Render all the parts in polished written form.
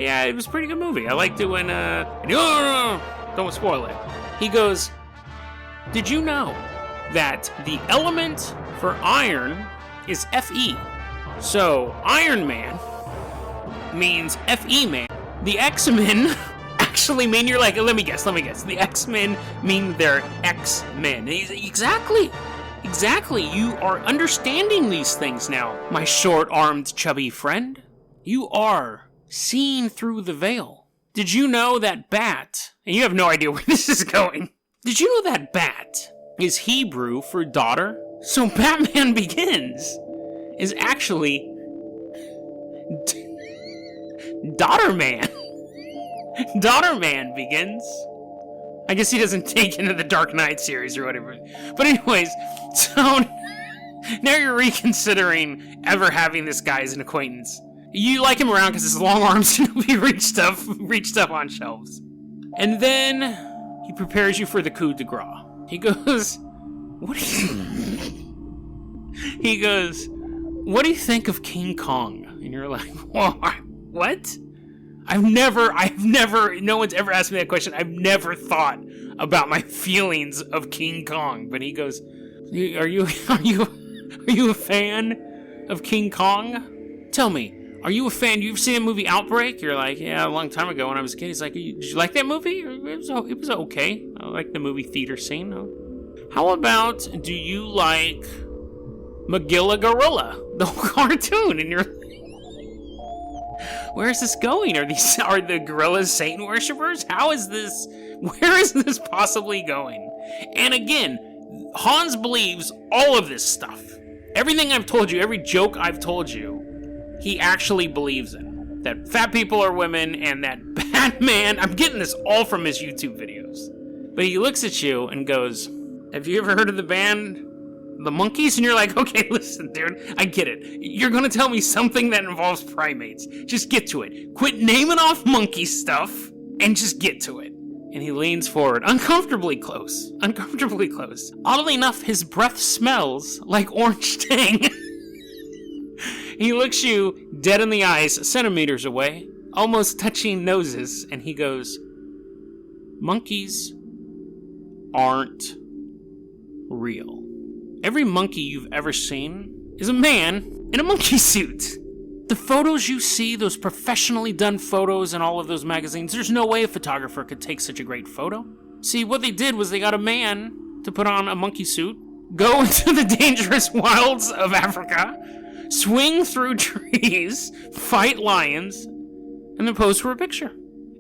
Yeah, it was a pretty good movie. I liked it when, no, don't spoil it. He goes, did you know that the element for iron is Fe? So, Iron Man means Fe Man. The X-Men actually mean, you're like, let me guess. The X-Men mean they're X-Men. Exactly. You are understanding these things now, my short-armed, chubby friend. You are seeing through the veil. Did you know that bat, and you have no idea where this is going, did you know that bat is Hebrew for daughter? So Batman Begins is actually Daughter Man. Daughter Man Begins. I guess he doesn't take into the Dark Knight series or whatever. But anyways, so now you're reconsidering ever having this guy as an acquaintance. You like him around because his long arms can be reached up on shelves. And then he prepares you for the coup de grace. He goes, what do you think of King Kong? And you're like, what? I've never, no one's ever asked me that question. I've never thought about my feelings of King Kong. But he goes, are you a fan of King Kong? Tell me, are you a fan? You've seen the movie Outbreak? You're like, yeah, a long time ago when I was a kid. He's like, did you like that movie? It was okay. I like the movie theater scene. How about, do you like Magilla Gorilla, the cartoon? And you're where is this going? Are the gorillas Satan worshippers? Where is this possibly going? And again, Hans believes all of this stuff. Everything I've told you, every joke I've told you, he actually believes in. That fat people are women, and that Batman, I'm getting this all from his YouTube videos. But he looks at you and goes, have you ever heard of the band The Monkees? And you're like, okay, listen, dude, I get it. You're gonna tell me something that involves primates. Just get to it. Quit naming off monkey stuff, and just get to it. And he leans forward, uncomfortably close. Oddly enough, his breath smells like orange tang. He looks you dead in the eyes, centimeters away, almost touching noses, and he goes, monkeys aren't real. Every monkey you've ever seen is a man in a monkey suit. The photos you see, those professionally done photos in all of those magazines, there's no way a photographer could take such a great photo. See, what they did was they got a man to put on a monkey suit, go into the dangerous wilds of Africa, swing through trees, fight lions, and then pose for a picture.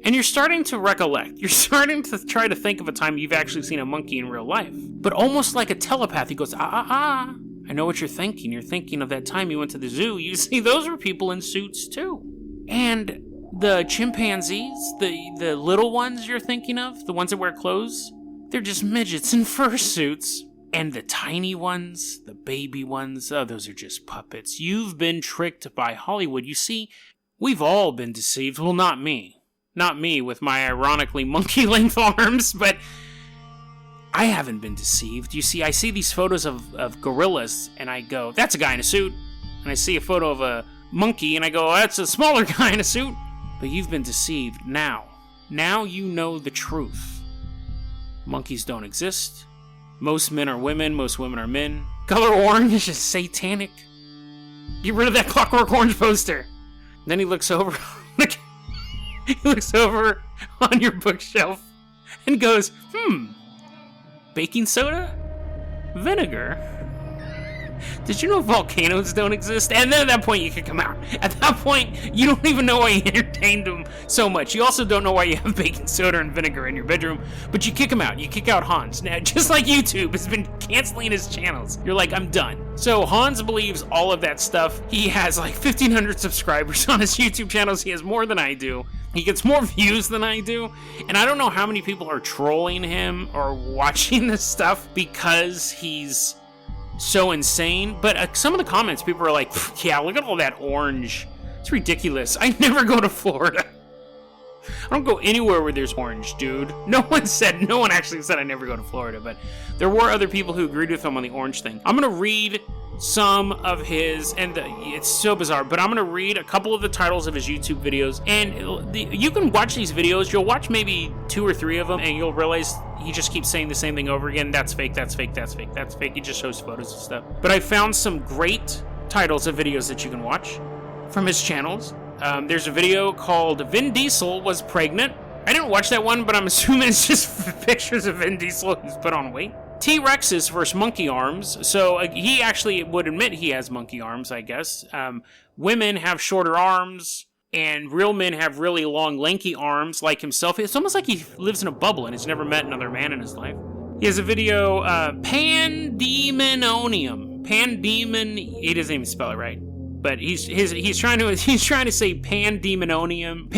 And you're starting to recollect. You're starting to try to think of a time you've actually seen a monkey in real life. But almost like a telepath, he goes, I know what you're thinking. You're thinking of that time you went to the zoo. You see, those were people in suits too. And the chimpanzees, the little ones you're thinking of, the ones that wear clothes, they're just midgets in fursuits. And the tiny ones, the baby ones, those are just puppets. You've been tricked by Hollywood. You see, we've all been deceived. Well, not me. Not me with my ironically monkey-length arms, but I haven't been deceived. You see, I see these photos of gorillas, and I go, that's a guy in a suit. And I see a photo of a monkey, and I go, that's a smaller guy in a suit. But you've been deceived now. Now you know the truth. Monkeys don't exist. Most men are women, most women are men. Color orange is satanic. Get rid of that Clockwork Orange poster. And then he looks over. He looks over on your bookshelf and goes, baking soda? Vinegar? Did you know volcanoes don't exist? And then at that point you can come out. At that point, you don't even know why you entertained him so much. You also don't know why you have baking soda and vinegar in your bedroom, but you kick him out. You kick out Hans. Now, just like YouTube has been canceling his channels. You're like, I'm done. So Hans believes all of that stuff. He has like 1,500 subscribers on his YouTube channels. He has more than I do. He gets more views than I do, and I don't know how many people are trolling him or watching this stuff because he's so insane. But some of the comments, people are like, yeah, look at all that orange. It's ridiculous. I never go to Florida. I don't go anywhere where there's orange, dude. No one actually said I never go to Florida, but there were other people who agreed with him on the orange thing. I'm gonna read some of his, and it's so bizarre, but I'm gonna read a couple of the titles of his YouTube videos, and you can watch these videos, you'll watch maybe 2 or 3 of them, and you'll realize he just keeps saying the same thing over again. That's fake, that's fake, that's fake, that's fake. He just shows photos and stuff. But I found some great titles of videos that you can watch from his channels. There's a video called Vin Diesel Was Pregnant. I didn't watch that one, but I'm assuming it's just pictures of Vin Diesel who's put on weight. T-Rexes versus monkey arms. So he actually would admit he has monkey arms, I guess. Women have shorter arms, and real men have really long, lanky arms like himself. It's almost like he lives in a bubble and has never met another man in his life. He has a video, Pandemonium. He doesn't even spell it right. But he's trying to say Pandemonium.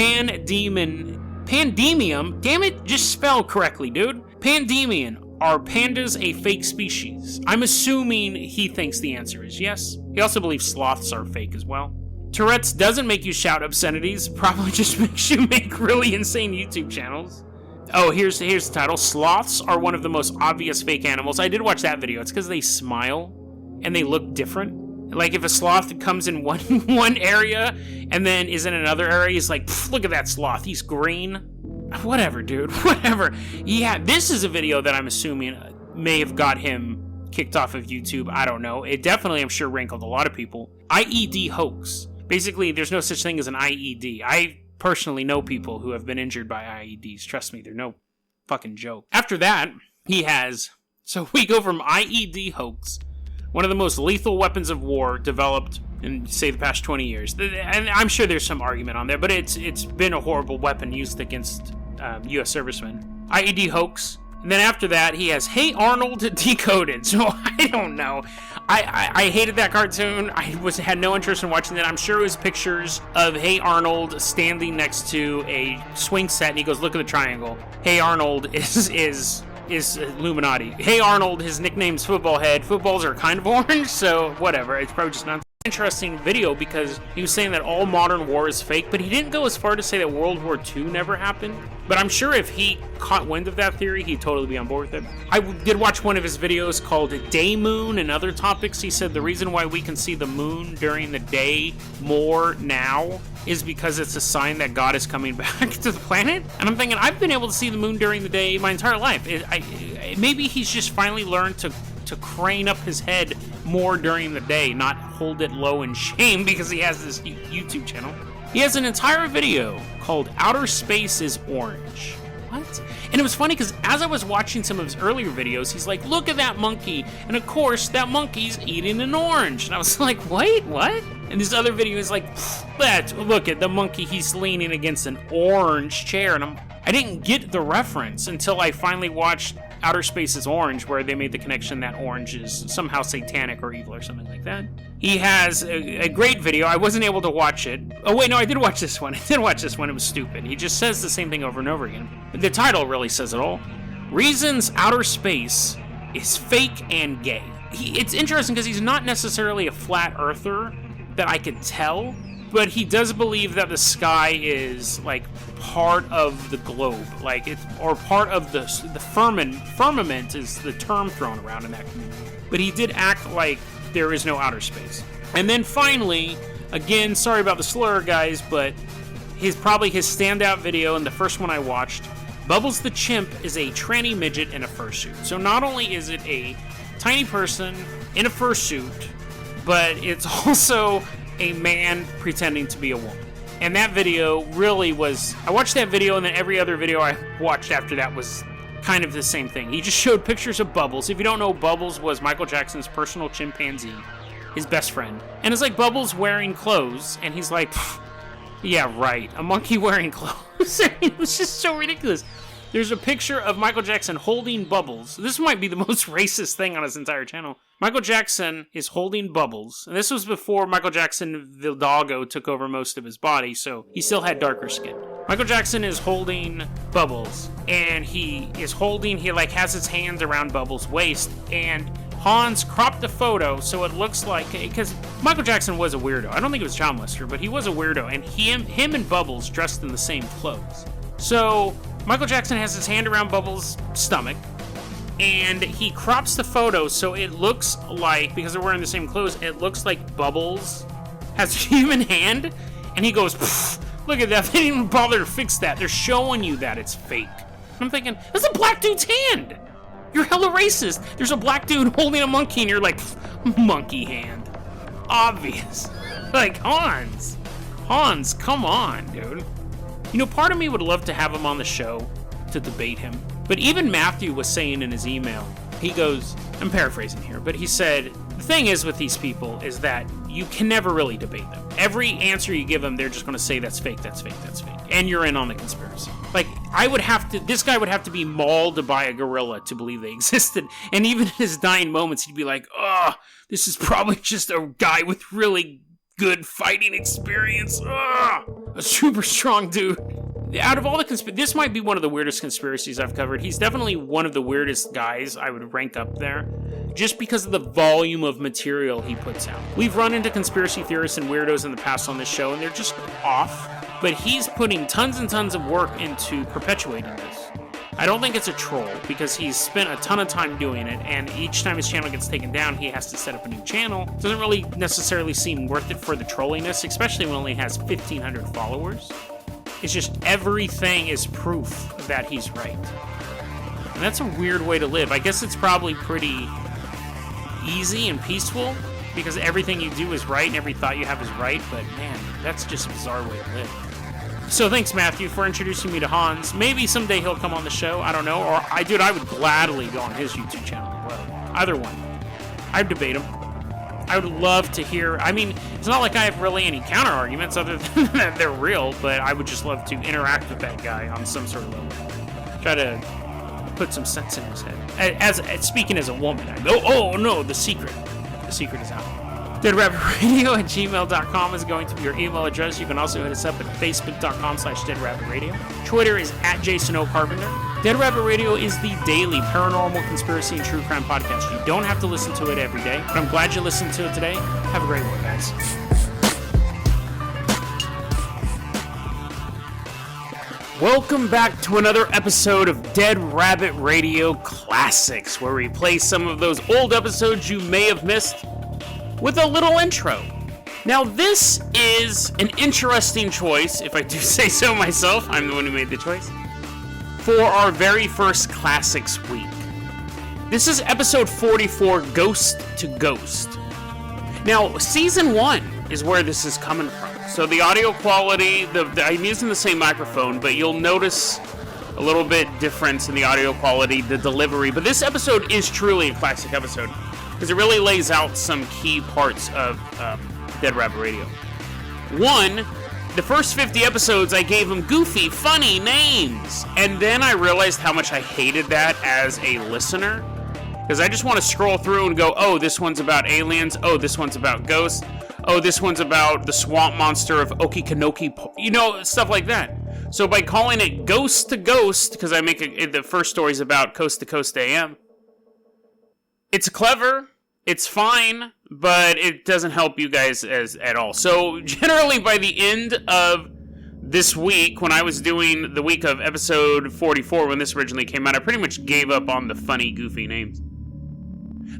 Pandemium. Damn it, just spell correctly, dude. Pandemian. Are pandas a fake species? I'm assuming he thinks the answer is yes. He also believes sloths are fake as well. Tourette's doesn't make you shout obscenities, probably just makes you make really insane YouTube channels. Oh, here's the title. Sloths are one of the most obvious fake animals. I did watch that video. It's because they smile and they look different. Like if a sloth comes in one area and then is in another area, he's like, look at that sloth, he's green. Whatever, dude, whatever. Yeah, this is a video that I'm assuming may have got him kicked off of YouTube. I don't know. It definitely, I'm sure, rankled a lot of people. IED hoax. Basically, there's no such thing as an IED. I personally know people who have been injured by IEDs. Trust me, they're no fucking joke. After that, he has... So we go from IED hoax, one of the most lethal weapons of war developed in, say, the past 20 years. And I'm sure there's some argument on there, but it's been a horrible weapon used against U.S. servicemen. IED hoax. And then after that, he has Hey Arnold Decoded. So I don't know. I hated that cartoon. I had no interest in watching that. I'm sure it was pictures of Hey Arnold standing next to a swing set, and he goes, look at the triangle. Hey Arnold is Illuminati. Hey Arnold, his nickname's Football Head. Footballs are kind of orange, so whatever. It's probably just not. Interesting video because he was saying that all modern war is fake, but he didn't go as far to say that World War II never happened. But I'm sure if he caught wind of that theory, he'd totally be on board with it. I did watch one of his videos called Day Moon and Other Topics. He said the reason why we can see the moon during the day more now is because it's a sign that God is coming back to the planet. And I'm thinking, I've been able to see the moon during the day my entire life. Maybe he's just finally learned to crane up his head more during the day, not hold it low in shame because he has this YouTube channel. He has an entire video called Outer Space is Orange. What? And it was funny because as I was watching some of his earlier videos, he's like, look at that monkey. And of course, that monkey's eating an orange. And I was like, wait, what? And this other video is like, look at the monkey, he's leaning against an orange chair. And I didn't get the reference until I finally watched Outer Space is Orange, where they made the connection that orange is somehow satanic or evil or something like that. He has a great video. I wasn't able to watch it. Oh, wait, no, I did watch this one. I did watch this one. It was stupid. He just says the same thing over and over again. The title really says it all. Reasons Outer Space is fake and gay. It's interesting because he's not necessarily a flat earther that I could tell, but he does believe that the sky is like part of the globe, like it's or part of the firmament is the term thrown around in that community. But he did act like there is no outer space. And then finally, again, sorry about the slur, guys, but probably his standout video and the first one I watched. Bubbles the Chimp is a tranny midget in a fursuit. So not only is it a tiny person in a fursuit, but it's also a man pretending to be a woman. And that video really was... I watched that video, and then every other video I watched after that was kind of the same thing. He just showed pictures of Bubbles. If you don't know, Bubbles was Michael Jackson's personal chimpanzee, his best friend. And it's like Bubbles wearing clothes, and he's like, yeah, right, a monkey wearing clothes. It was just so ridiculous. There's a picture of Michael Jackson holding Bubbles. This might be the most racist thing on his entire channel. Michael Jackson is holding Bubbles. And this was before Michael Jackson Vidalgo took over most of his body, so he still had darker skin. Michael Jackson is holding Bubbles, and he has his hands around Bubbles' waist, and Hans cropped the photo so it looks like, because Michael Jackson was a weirdo. I don't think he was a child molester, but he was a weirdo, and him and Bubbles dressed in the same clothes. So Michael Jackson has his hand around Bubbles' stomach, and he crops the photo so it looks like, because they're wearing the same clothes, it looks like Bubbles has a human hand, and he goes, look at that, they didn't even bother to fix that. They're showing you that it's fake. I'm thinking, that's a black dude's hand! You're hella racist. There's a black dude holding a monkey, and you're like, monkey hand. Obvious. Like, Hans, come on, dude. You know, part of me would love to have him on the show to debate him. But even Matthew was saying in his email, he goes, I'm paraphrasing here, but he said, the thing is with these people is that you can never really debate them. Every answer you give them, they're just going to say that's fake, that's fake, that's fake. And you're in on the conspiracy. Like, this guy would have to be mauled by a gorilla to believe they existed. And even in his dying moments, he'd be like, this is probably just a guy with really good fighting experience. A super strong dude. Out of all the this might be one of the weirdest conspiracies I've covered. He's definitely one of the weirdest guys I would rank up there, just because of the volume of material he puts out. We've run into conspiracy theorists and weirdos in the past on this show, and they're just off, but he's putting tons and tons of work into perpetuating this. I don't think it's a troll, because he's spent a ton of time doing it, and each time his channel gets taken down, he has to set up a new channel. Doesn't really necessarily seem worth it for the trolliness, especially when he only has 1,500 followers. It's just everything is proof that he's right. And that's a weird way to live. I guess it's probably pretty easy and peaceful, because everything you do is right and every thought you have is right, but man, that's just a bizarre way to live. So thanks, Matthew, for introducing me to Hans. Maybe someday he'll come on the show, I don't know, or I would gladly go on his YouTube channel as well. Either one. I'd debate him. I would love to hear, I mean, it's not like I have really any counter arguments other than that they're real, but I would just love to interact with that guy on some sort of level. Try to put some sense in his head. As speaking as a woman, I go, oh no, the secret is out. DeadRabbitRadio@gmail.com is going to be your email address. You can also hit us up at Facebook.com/DeadRabbitRadio. Twitter is @JasonOCarpenter. Dead Rabbit Radio is the daily paranormal, conspiracy, and true crime podcast. You don't have to listen to it every day, but I'm glad you listened to it today. Have a great one, guys. Welcome back to another episode of Dead Rabbit Radio Classics, where we play some of those old episodes you may have missed with a little intro. Now, this is an interesting choice, if I do say so myself. I'm the one who made the choice. For our very first Classics week. This is episode 44, Ghost to Ghost. Now, season 1 is where this is coming from. So the audio quality, I'm using the same microphone, but you'll notice a little bit difference in the audio quality, the delivery. But this episode is truly a classic episode, because it really lays out some key parts of Dead Rabbit Radio. One, the first 50 episodes, I gave them goofy, funny names. And then I realized how much I hated that as a listener. Because I just want to scroll through and go, oh, this one's about aliens. Oh, this one's about ghosts. Oh, this one's about the swamp monster of Okefenokee. You know, stuff like that. So by calling it Ghost to Ghost, because I make the first story's about Coast to Coast AM, it's clever. It's fine, but it doesn't help you guys at all. So generally by the end of this week, when I was doing the week of episode 44, when this originally came out, I pretty much gave up on the funny, goofy names.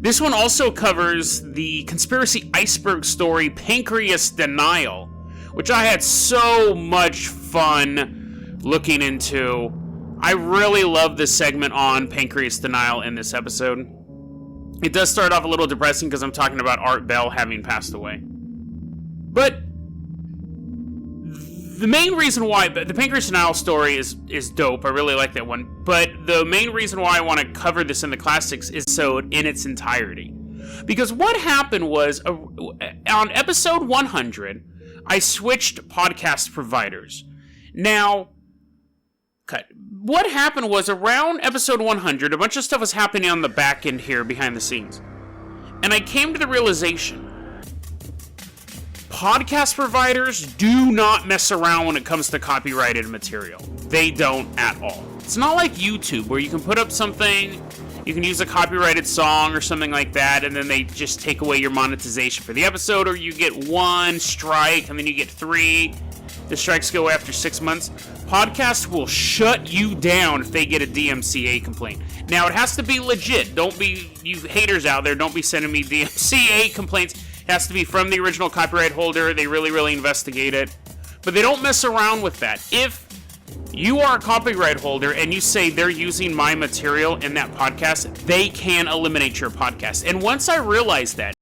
This one also covers the conspiracy iceberg story, Pancreas Denial, which I had so much fun looking into. I really love this segment on Pancreas Denial in this episode. It does start off a little depressing because I'm talking about Art Bell having passed away. But the main reason why, the Pancreas Denial story is dope. I really like that one. But the main reason why I want to cover this in the classics is so in its entirety. Because what happened was, on episode 100, I switched podcast providers. Now, what happened was, around episode 100, a bunch of stuff was happening on the back end here, behind the scenes. And I came to the realization, podcast providers do not mess around when it comes to copyrighted material. They don't at all. It's not like YouTube, where you can put up something, you can use a copyrighted song or something like that, and then they just take away your monetization for the episode, or you get one strike, and then you get 3. The strikes go after 6 months. podcast will shut you down if they get a DMCA complaint. Now, it has to be legit. Don't be, you haters out there, don't be sending me DMCA complaints. It has to be from the original copyright holder. They really investigate it. But they don't mess around with that. If you are a copyright holder and you say they're using my material in that podcast, they can eliminate your podcast. And once I realized that,